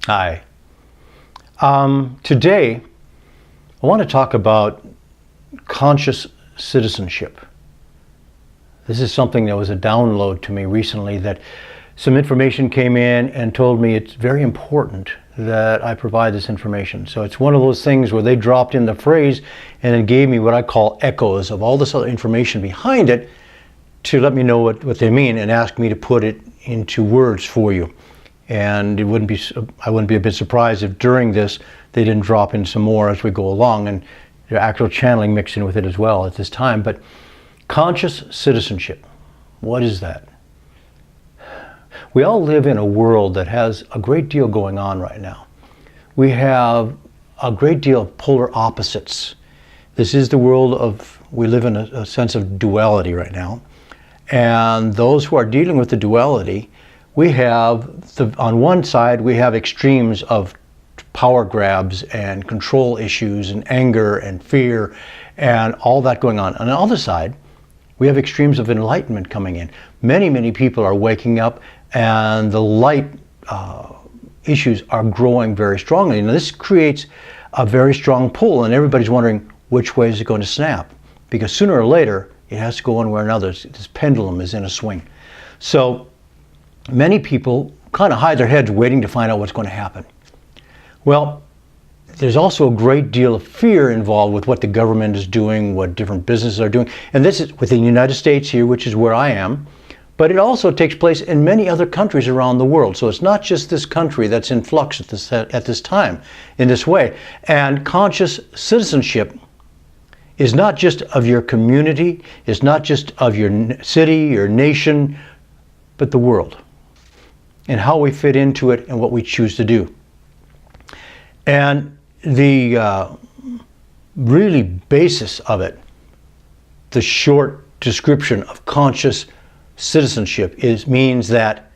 Hi. Today, I want to talk about conscious citizenship. This is something that was a download to me recently, that some information came in and told me it's very important that I provide this information. So it's one of those things where they dropped in the phrase and it gave me what I call echoes of all this other information behind it to let me know what they mean and ask me to put it into words for you. And I wouldn't be a bit surprised if during this they didn't drop in some more as we go along, and the actual channeling mixed in with it as well at this time. But conscious citizenship, what is that? We all live in a world that has a great deal going on right now. We have a great deal of polar opposites. This is the world of, we live in a sense of duality right now. And those who are dealing with the duality, we have, on one side, we have extremes of power grabs and control issues and anger and fear and all that going on. On the other side, we have extremes of enlightenment coming in. Many people are waking up, and the light issues are growing very strongly. And this creates a very strong pull, and everybody's wondering which way is it going to snap? Because sooner or later, it has to go one way or another. This pendulum is in a swing. So many people kind of hide their heads waiting to find out what's going to happen. Well, there's also a great deal of fear involved with what the government is doing, what different businesses are doing. And this is within the United States here, which is where I am. But it also takes place in many other countries around the world. So it's not just this country that's in flux at this time in this way. And conscious citizenship is not just of your community, it's not just of your city, your nation, but the world, and how we fit into it and what we choose to do. And the really basis of it, the short description of conscious citizenship means that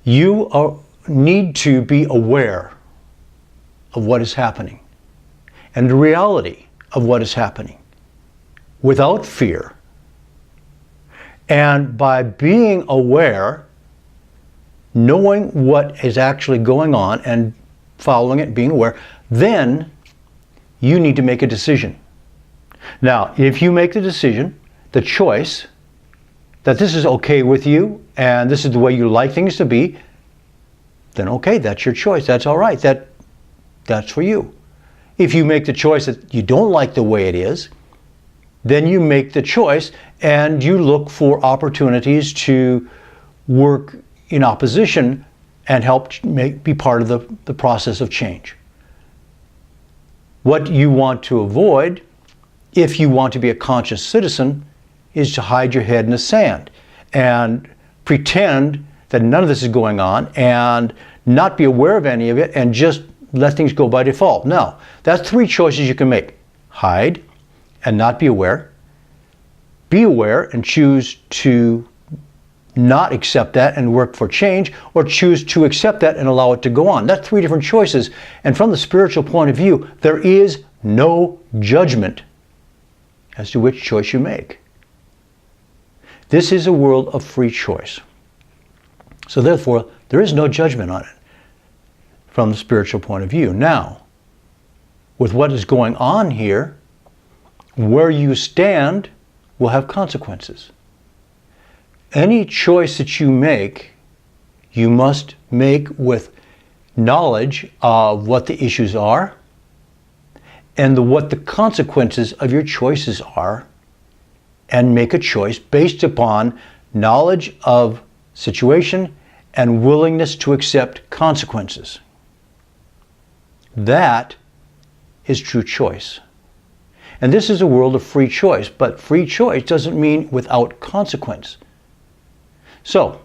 you need to be aware of what is happening and the reality of what is happening without fear. And by being aware, knowing what is actually going on and following it, being aware, then you need to make a decision. Now, if you make the decision, the choice, that this is okay with you and this is the way you like things to be, then okay, that's your choice. That's all right. That's for you. If you make the choice that you don't like the way it is, then you make the choice and you look for opportunities to work in opposition and help be part of the process of change. What you want to avoid, if you want to be a conscious citizen, is to hide your head in the sand and pretend that none of this is going on and not be aware of any of it and just let things go by default. No, that's three choices you can make. Hide and not be aware. Be aware and choose to not accept that and work for change, or choose to accept that and allow it to go on. That's three different choices. And from the spiritual point of view, there is no judgment as to which choice you make. This is a world of free choice. So therefore, there is no judgment on it from the spiritual point of view. Now, with what is going on here, where you stand will have consequences. Any choice that you make, you must make with knowledge of what the issues are and what the consequences of your choices are, and make a choice based upon knowledge of situation and willingness to accept consequences. That is true choice. And this is a world of free choice, but free choice doesn't mean without consequence. So,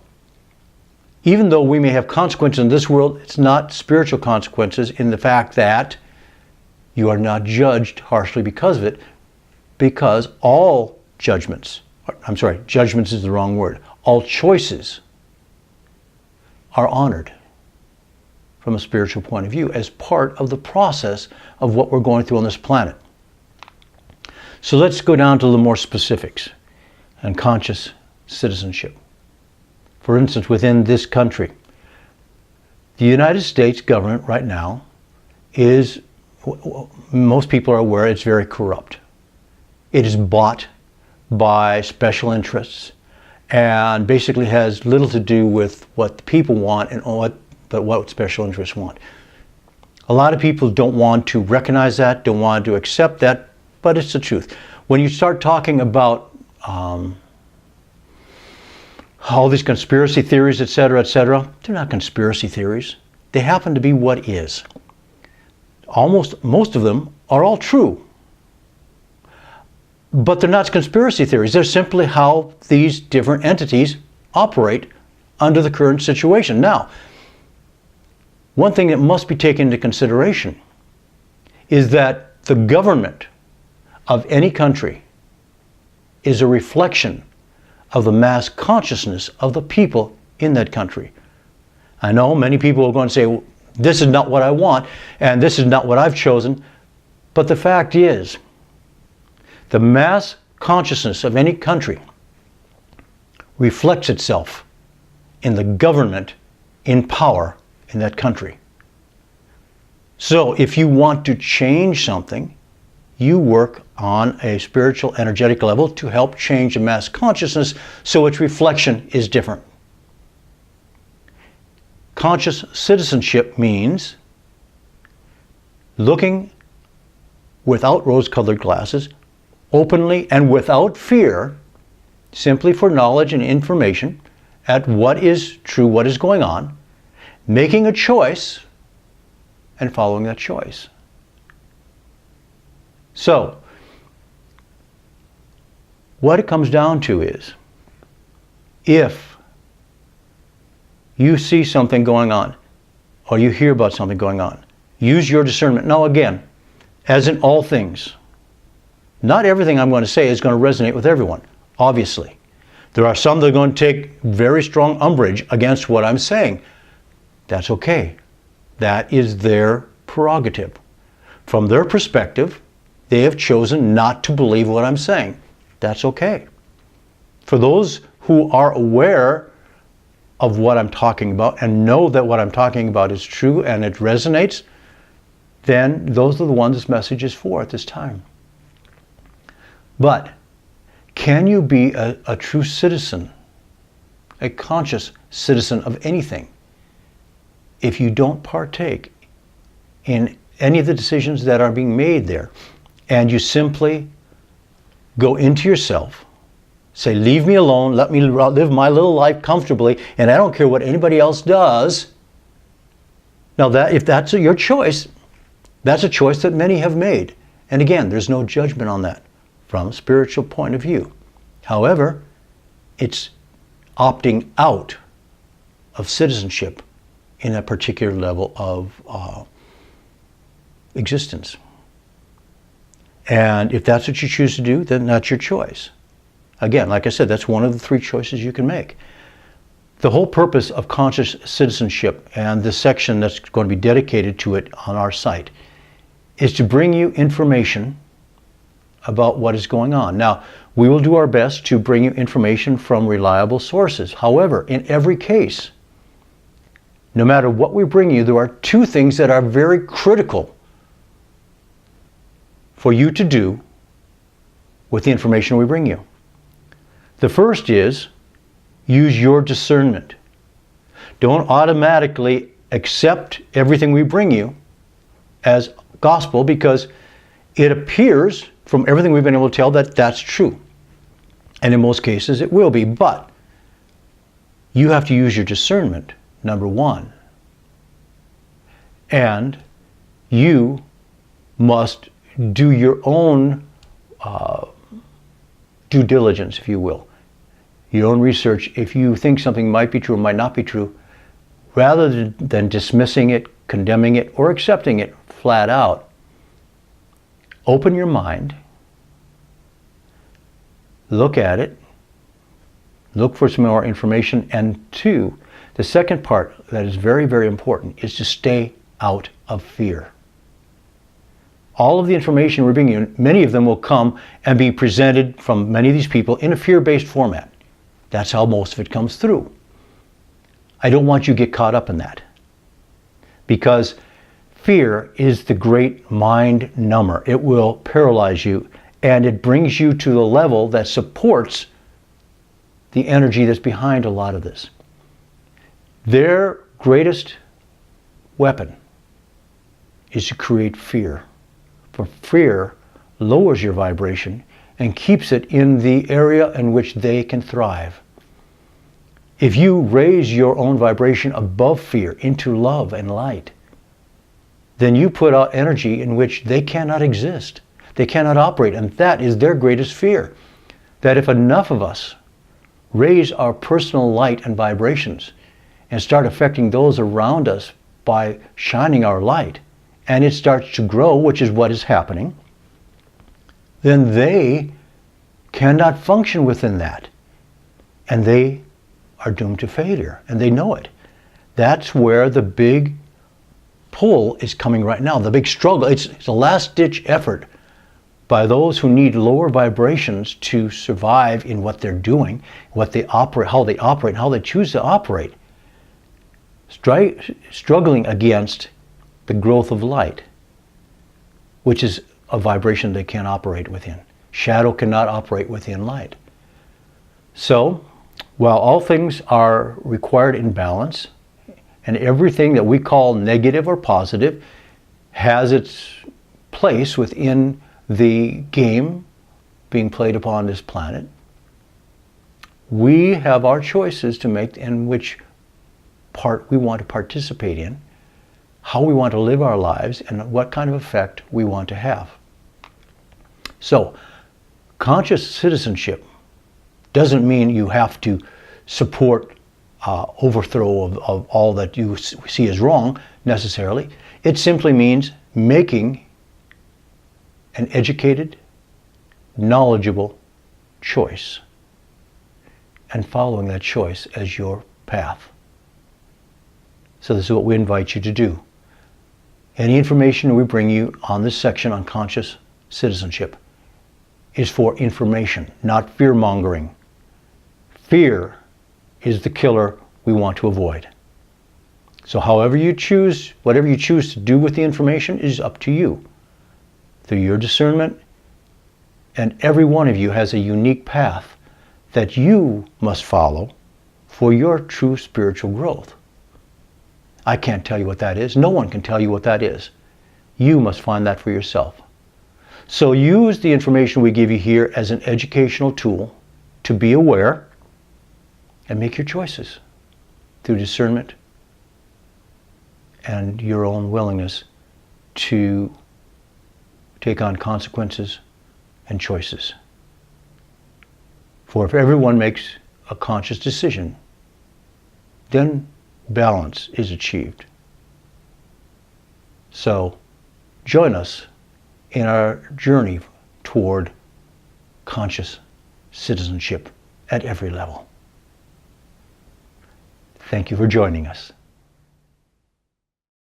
even though we may have consequences in this world, it's not spiritual consequences in the fact that you are not judged harshly because of it, because all judgments is the wrong word, all choices are honored from a spiritual point of view as part of the process of what we're going through on this planet. So let's go down to the more specifics and conscious citizenship. For instance, within this country, the The United States government right now is, most people are aware, it's very corrupt. It is bought by special interests and basically has little to do with what the people want and what special interests want. A lot of people don't want to recognize that, don't want to accept that, but it's the truth. When you start talking about all these conspiracy theories, etc., they're not conspiracy theories. They happen to be what is. Most of them are all true. But they're not conspiracy theories. They're simply how these different entities operate under the current situation. Now, one thing that must be taken into consideration is that the government of any country is a reflection of the mass consciousness of the people in that country. I know many people are going to say, well, this is not what I want, and this is not what I've chosen. But the fact is, the mass consciousness of any country reflects itself in the government in power in that country. So if you want to change something, you work on a spiritual, energetic level to help change the mass consciousness so its reflection is different. Conscious citizenship means looking without rose-colored glasses, openly and without fear, simply for knowledge and information at what is true, what is going on, making a choice and following that choice. So, what it comes down to is, if you see something going on, or you hear about something going on, use your discernment. Now again, as in all things, not everything I'm going to say is going to resonate with everyone, obviously. There are some that are going to take very strong umbrage against what I'm saying. That's okay. That is their prerogative. From their perspective, they have chosen not to believe what I'm saying. That's okay. For those who are aware of what I'm talking about and know that what I'm talking about is true and it resonates, then those are the ones this message is for at this time. But can you be a true citizen, a conscious citizen of anything, if you don't partake in any of the decisions that are being made there, and you simply go into yourself, say, leave me alone, let me live my little life comfortably, and I don't care what anybody else does? Now, if that's your choice, that's a choice that many have made. And again, there's no judgment on that from a spiritual point of view. However, it's opting out of citizenship in a particular level of existence. And if that's what you choose to do, then that's your choice. Again, like I said, that's one of the three choices you can make. The whole purpose of conscious citizenship and the section that's going to be dedicated to it on our site is to bring you information about what is going on. Now, we will do our best to bring you information from reliable sources. However, in every case, no matter what we bring you, there are two things that are very critical for you to do with the information we bring you. The first is, use your discernment. Don't automatically accept everything we bring you as gospel because it appears from everything we've been able to tell that that's true. And in most cases it will be, but you have to use your discernment, number one. And you must do your own due diligence, if you will. Your own research. If you think something might be true or might not be true, rather than dismissing it, condemning it, or accepting it flat out, open your mind, look at it, look for some more information, and two, the second part that is very, very important is to stay out of fear. All of the information we're bringing you, many of them will come and be presented from many of these people in a fear-based format. That's how most of it comes through. I don't want you to get caught up in that. because fear is the great mind number. It will paralyze you, and it brings you to the level that supports the energy that's behind a lot of this. Their greatest weapon is to create fear. For fear lowers your vibration and keeps it in the area in which they can thrive. If you raise your own vibration above fear into love and light, then you put out energy in which they cannot exist. They cannot operate, and that is their greatest fear. That if enough of us raise our personal light and vibrations and start affecting those around us by shining our light, and it starts to grow, which is what is happening, then they cannot function within that. And they are doomed to failure, and they know it. That's where the big pull is coming right now, the big struggle. It's a last-ditch effort by those who need lower vibrations to survive in what they're doing, what they operate, and how they choose to operate. Struggling against the growth of light, which is a vibration they can't operate within. Shadow cannot operate within light. So, while all things are required in balance, and everything that we call negative or positive has its place within the game being played upon this planet, we have our choices to make in which part we want to participate in, how we want to live our lives, and what kind of effect we want to have. So, conscious citizenship doesn't mean you have to support overthrow of all that you see as wrong necessarily. It simply means making an educated, knowledgeable choice and following that choice as your path. So this is what we invite you to do. Any information we bring you on this section on conscious citizenship is for information, not fear-mongering. Fear is the killer we want to avoid. So however you choose, whatever you choose to do with the information is up to you, through your discernment, and every one of you has a unique path that you must follow for your true spiritual growth. I can't tell you what that is. No one can tell you what that is. You must find that for yourself. So use the information we give you here as an educational tool to be aware and make your choices through discernment and your own willingness to take on consequences and choices. For if everyone makes a conscious decision, then balance is achieved. So join us in our journey toward conscious citizenship at every level. Thank you for joining us.